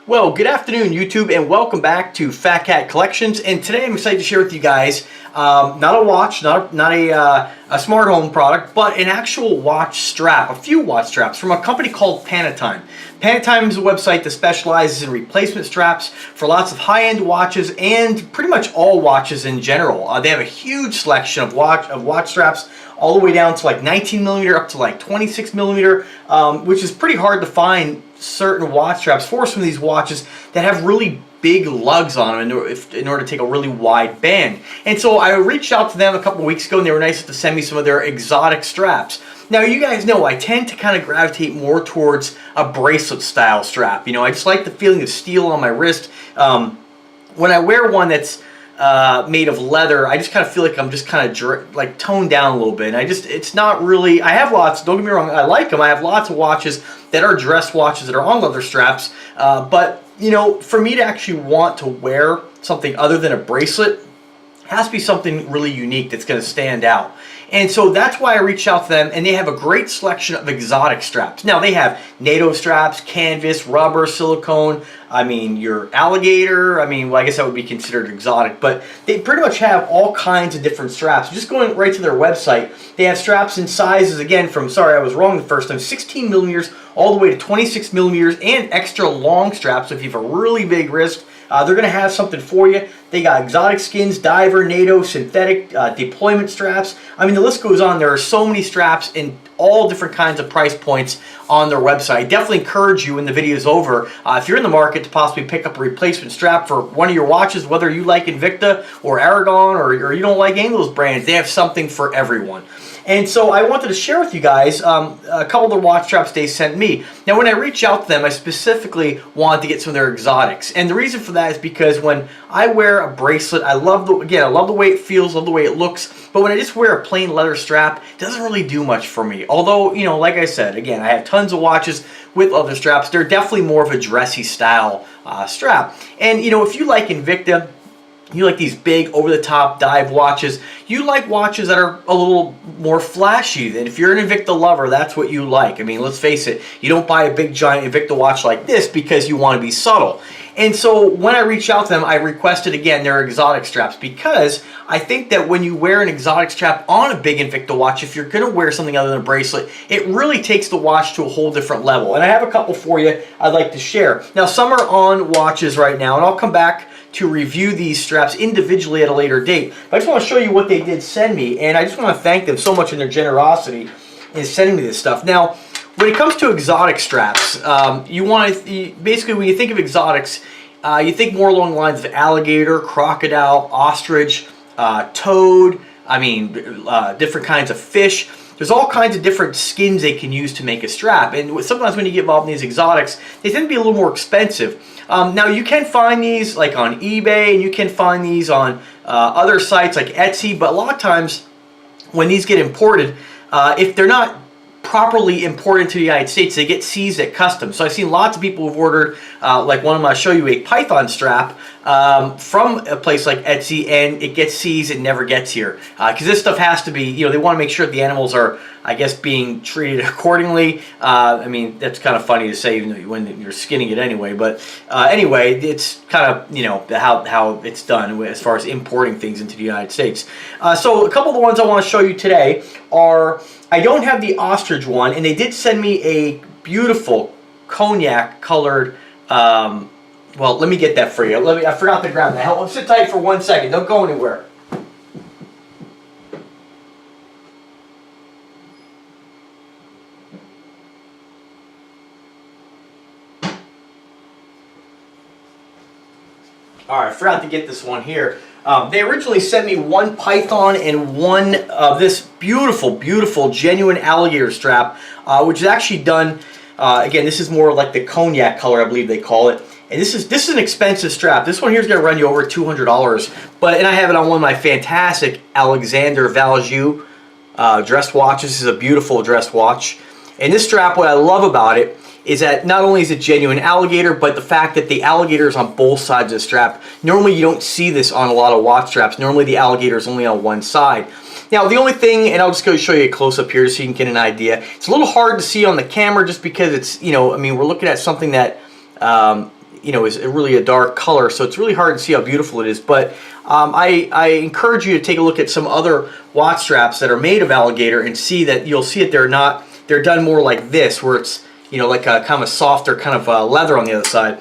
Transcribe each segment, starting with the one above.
Well, good afternoon, YouTube, and welcome back to Fat Cat Collections. And today I'm excited to share with you guys not a watch, not a smart home product, but an actual watch strap, a few watch straps from a company called Panatime. Panatime is a website that specializes in replacement straps for lots of high-end watches and pretty much all watches in general. They have a huge selection of watch straps, all the way down to like 19 millimeter up to like 26 millimeter, which is pretty hard to find certain watch straps for some of these watches that have really big lugs on them in order to take a really wide band. And so I reached out to them a couple weeks ago, and they were nice enough to send me some of their exotic straps. Now, you guys know I tend to kind of gravitate more towards a bracelet style strap. You know, I just like the feeling of steel on my wrist. When I wear one that's made of leather, I just kind of feel like I'm just kind of like toned down a little bit. And it's not really, I have lots, don't get me wrong, I like them. I have lots of watches that are dress watches that are on leather straps. But, you know, for me to actually want to wear something other than a bracelet, it has to be something really unique that's going to stand out. And so that's why I reached out to them, and they have a great selection of exotic straps. Now, they have NATO straps, canvas, rubber, silicone, I mean, your alligator, I mean, well, I guess that would be considered exotic, but they pretty much have all kinds of different straps. Just going right to their website, they have straps in sizes, again, from, sorry, I was wrong the first time, 16 millimeters all the way to 26 millimeters, and extra long straps. So if you have a really big wrist, they're going to have something for you. They got exotic skins, diver, NATO, synthetic, deployment straps. I mean, the list goes on. There are so many straps in all different kinds of price points on their website. I definitely encourage you, when the video is over, if you're in the market, to possibly pick up a replacement strap for one of your watches, whether you like Invicta or Aragon or you don't like any of those brands. They have something for everyone. And so I wanted to share with you guys a couple of the watch straps they sent me. Now, when I reached out to them, I specifically wanted to get some of their exotics. And the reason for that is because when I wear a bracelet, I love the way it feels, love the way it looks. But when I just wear a plain leather strap, it doesn't really do much for me. Although, you know, like I said, again, I have tons of watches with leather straps. They're definitely more of a dressy style strap. And, you know, if you like Invicta, you like these big over-the-top dive watches, you like watches that are a little more flashy. Than if you're an Invicta lover, that's what you like. I mean, let's face it, you don't buy a big giant Invicta watch like this because you want to be subtle. And so when I reached out to them, I requested, again, their exotic straps, because I think that when you wear an exotic strap on a big Invicta watch, if you're going to wear something other than a bracelet, it really takes the watch to a whole different level. And I have a couple for you I'd like to share. Now, some are on watches right now, and I'll come back to review these straps individually at a later date. But I just want to show you what they did send me, and I just want to thank them so much in their generosity in sending me this stuff. Now, when it comes to exotic straps, basically when you think of exotics, you think more along the lines of alligator, crocodile, ostrich, toad, I mean, different kinds of fish. There's all kinds of different skins they can use to make a strap, and sometimes when you get involved in these exotics, they tend to be a little more expensive. Now, you can find these like on eBay, and you can find these on other sites like Etsy, but a lot of times when these get imported, if they're not properly imported to the United States, they get seized at customs. So I've seen lots of people who've ordered, like one of them, I'll show you, a python strap from a place like Etsy, and it gets seized and never gets here. Because this stuff has to be, you know, they want to make sure that the animals are, I guess, being treated accordingly. I mean, that's kind of funny to say when you're skinning it anyway. But anyway, it's kind of, you know, how it's done as far as importing things into the United States. So a couple of the ones I want to show you today are, I don't have the ostrich one, and they did send me a beautiful cognac colored, well, let me get that for you. I forgot to grab that. Sit tight for 1 second. Don't go anywhere. Alright, I forgot to get this one here. They originally sent me one python and one of this beautiful, beautiful, genuine alligator strap, which is actually done, again, this is more like the cognac color, I believe they call it. And this is an expensive strap. This one here is going to run you over $200. And I have it on one of my fantastic Alexander Valjoux dress watches. This is a beautiful dress watch. And this strap, what I love about it is that not only is it genuine alligator, but the fact that the alligator is on both sides of the strap. Normally you don't see this on a lot of watch straps. Normally the alligator is only on one side. Now the only thing, and I'll just go show you a close-up here so you can get an idea. It's a little hard to see on the camera just because it's, you know, I mean, we're looking at something that you know, is really a dark color, so it's really hard to see how beautiful it is. But I encourage you to take a look at some other watch straps that are made of alligator and see that you'll see that they're done more like this, where it's, you know, like a kind of a softer kind of leather on the other side.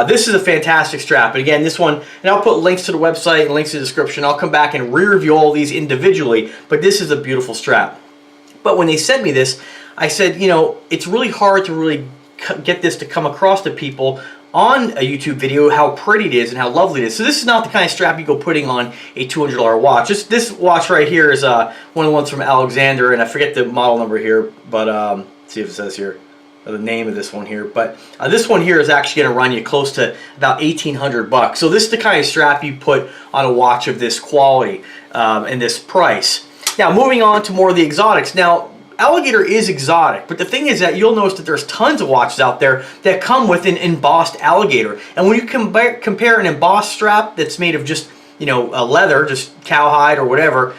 This is a fantastic strap, and again, this one, and I'll put links to the website and links to the description. I'll come back and re-review all these individually, but this is a beautiful strap. But when they sent me this, I said, you know, it's really hard to really get this to come across to people on a YouTube video how pretty it is and how lovely it is. So this is not the kind of strap you go putting on a $200 watch. This watch right here is one of the ones from Alexander, and I forget the model number here, but let's see if it says here the name of this one here. But this one here is actually going to run you close to about 1,800 bucks. So this is the kind of strap you put on a watch of this quality and this price. Now moving on to more of the exotics. Now alligator is exotic, but the thing is that you'll notice that there's tons of watches out there that come with an embossed alligator. And when you compare an embossed strap that's made of just, you know, leather, just cowhide or whatever,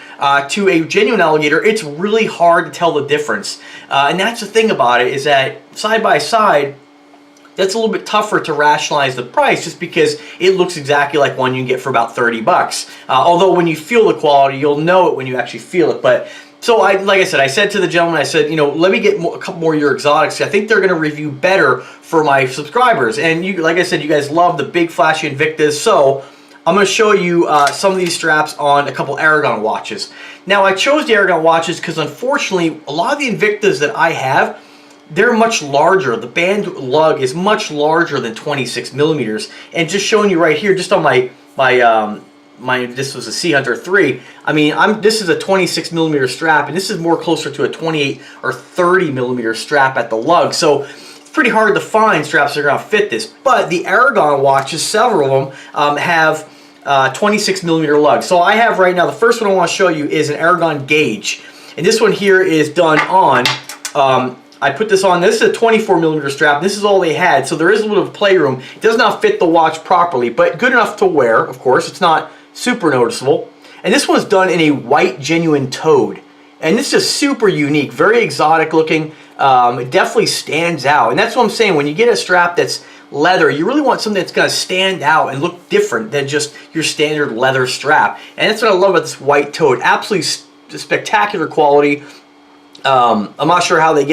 to a genuine alligator, it's really hard to tell the difference. And that's the thing about it, is that side by side, that's a little bit tougher to rationalize the price, just because it looks exactly like one you can get for about 30 bucks. Although when you feel the quality, you'll know it when you actually feel it. But so like I said to the gentleman, I said, you know, let me get a couple more of your exotics. I think they're going to review better for my subscribers. And you, like I said, you guys love the big flashy Invictas, so I'm going to show you some of these straps on a couple Aragon watches. Now, I chose the Aragon watches because, unfortunately, a lot of the Invictas that I have, they're much larger. The band lug is much larger than 26 millimeters. And just showing you right here, just on this was a Sea Hunter 3. I mean, this is a 26 millimeter strap, and this is more closer to a 28 or 30 millimeter strap at the lug. So it's pretty hard to find straps that are going to fit this. But the Aragon watches, several of them, have 26 millimeter lug. So I have right now, the first one I want to show you is an Aragon Gage. And this one here is done on, I put this on, this is a 24 millimeter strap. This is all they had, so there is a little bit of playroom. It does not fit the watch properly, but good enough to wear, of course. It's not super noticeable. And this one's done in a white genuine toad. And this is super unique, very exotic looking. It definitely stands out. And that's what I'm saying, when you get a strap that's leather, you really want something that's going to stand out and look different than just your standard leather strap. And that's what I love about this white toad. Absolutely spectacular quality. I'm not sure how they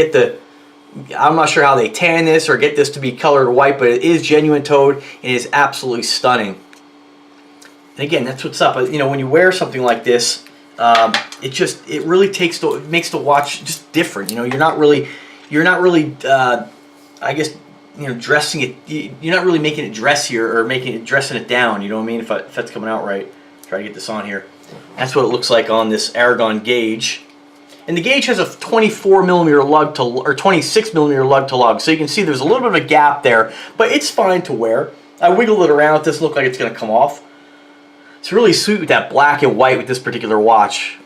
tan this or get this to be colored white, but it is genuine toad and it is absolutely stunning. And again, that's what's up. You know, when you wear something like this, it really makes the watch just different. You know, you're not really, I guess, you know, dressing it. You're not really making it dressier or dressing it down. You know what I mean? If that's coming out right. Try to get this on here. That's what it looks like on this Aragon Gage. And the Gage has a 24 millimeter lug to, or 26 millimeter lug to lug. So you can see there's a little bit of a gap there, but it's fine to wear. I wiggled it around. It doesn't look like it's going to come off. It's really sweet with that black and white with this particular watch.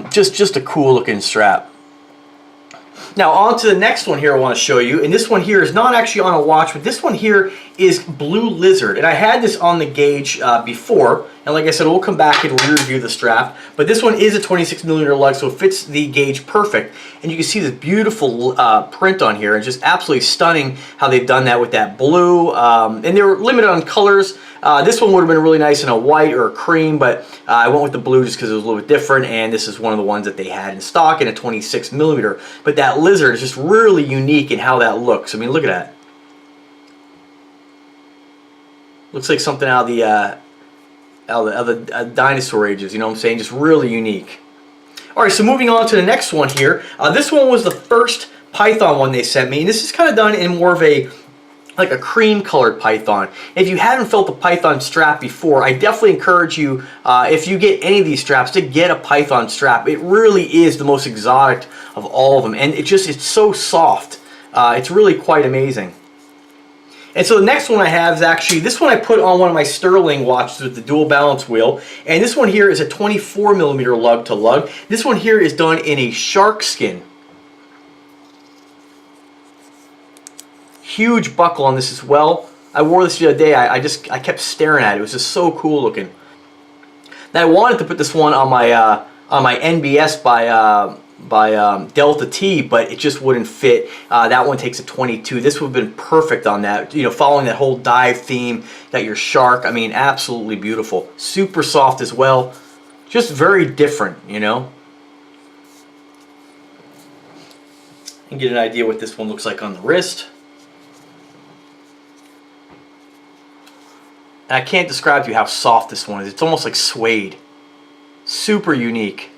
Just a cool looking strap. Now on to the next one here I want to show you, and this one here is not actually on a watch, but this one here is Blue Lizard, and I had this on the Gage before, and like I said, we'll come back and re-review the strap, but this one is a 26 millimeter lug, so it fits the Gage perfect, and you can see this beautiful print on here. It's just absolutely stunning how they've done that with that blue, and they were limited on colors. This one would have been really nice in a white or a cream, but I went with the blue just because it was a little bit different, and this is one of the ones that they had in stock in a 26 millimeter. But that lizard is just really unique in how that looks. I mean, look at that. Looks like something out of the dinosaur ages, you know what I'm saying? Just really unique. All right, so moving on to the next one here. This one was the first Python one they sent me, and this is kind of done in more of a like a cream colored Python. If you haven't felt a Python strap before, I definitely encourage you, if you get any of these straps, to get a Python strap. It really is the most exotic of all of them, and it's so soft. It's really quite amazing. And so the next one I have is actually, this one I put on one of my Sterling watches with the dual balance wheel, and this one here is a 24 millimeter lug to lug. This one here is done in a shark skin. Huge buckle on this as well. I wore this the other day. I kept staring at it. It was just so cool looking. Now I wanted to put this one on my NBS by Delta T, but it just wouldn't fit. That one takes a 22. This would have been perfect on that, you know, following that whole dive theme. Got your shark. I mean, absolutely beautiful. Super soft as well. Just very different, you know. And get an idea what this one looks like on the wrist. And I can't describe to you how soft this one is. It's almost like suede. Super unique.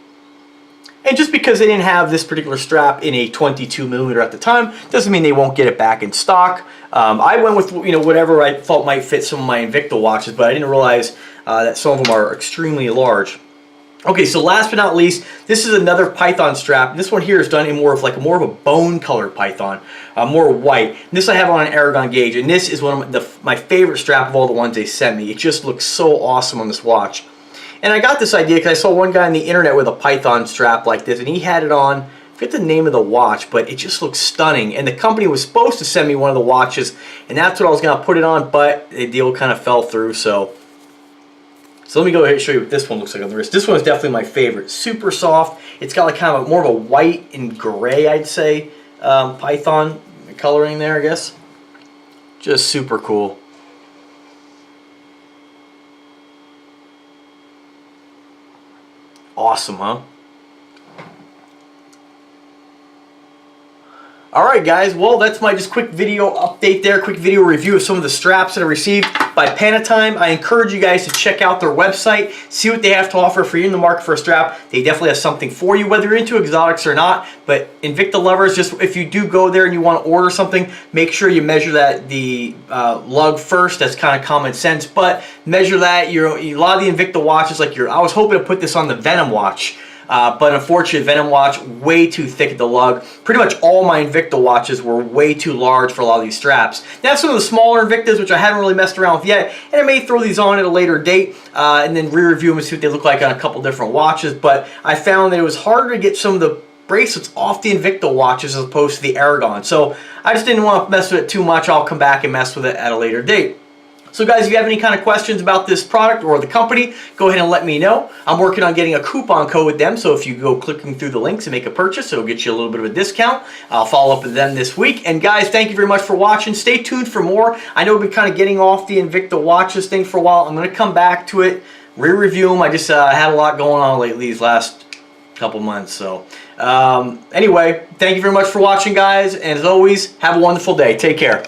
And just because they didn't have this particular strap in a 22mm at the time, doesn't mean they won't get it back in stock. I went with, you know, whatever I thought might fit some of my Invicta watches, but I didn't realize that some of them are extremely large. Okay, so last but not least, this is another Python strap. And this one here is done in more of a bone colored Python, more white. And this I have on an Aragon Gage, and this is one of my favorite strap of all the ones they sent me. It just looks so awesome on this watch. And I got this idea because I saw one guy on the internet with a Python strap like this, and he had it on. I forget the name of the watch, but it just looks stunning. And the company was supposed to send me one of the watches, and that's what I was going to put it on, but the deal kind of fell through. So let me go ahead and show you what this one looks like on the wrist. This one is definitely my favorite. Super soft. It's got like kind of more of a white and gray, I'd say, Python coloring there, I guess. Just super cool. Awesome, huh? Alright guys, well that's my just quick video update there, quick video review of some of the straps that I received by Panatime. I encourage you guys to check out their website, see what they have to offer. If you're in the market for a strap, they definitely have something for you, whether you're into exotics or not. But Invicta lovers, just if you do go there and you want to order something, make sure you measure the lug first. That's kind of common sense, but measure that. A lot of the Invicta watches, I was hoping to put this on the Venom watch. But unfortunately, Venom watch, way too thick at the lug. Pretty much all my Invicta watches were way too large for a lot of these straps. Now some of the smaller Invictas, which I haven't really messed around with yet, and I may throw these on at a later date and then re-review them and see what they look like on a couple different watches. But I found that it was harder to get some of the bracelets off the Invicta watches as opposed to the Aragon. So I just didn't want to mess with it too much. I'll come back and mess with it at a later date. So guys, if you have any kind of questions about this product or the company, go ahead and let me know. I'm working on getting a coupon code with them, so if you go clicking through the links and make a purchase, it'll get you a little bit of a discount. I'll follow up with them this week. And guys, thank you very much for watching. Stay tuned for more. I know we've been kind of getting off the Invicta watches thing for a while. I'm going to come back to it, re-review them. I just had a lot going on lately these last couple months. So anyway, thank you very much for watching, guys. And as always, have a wonderful day. Take care.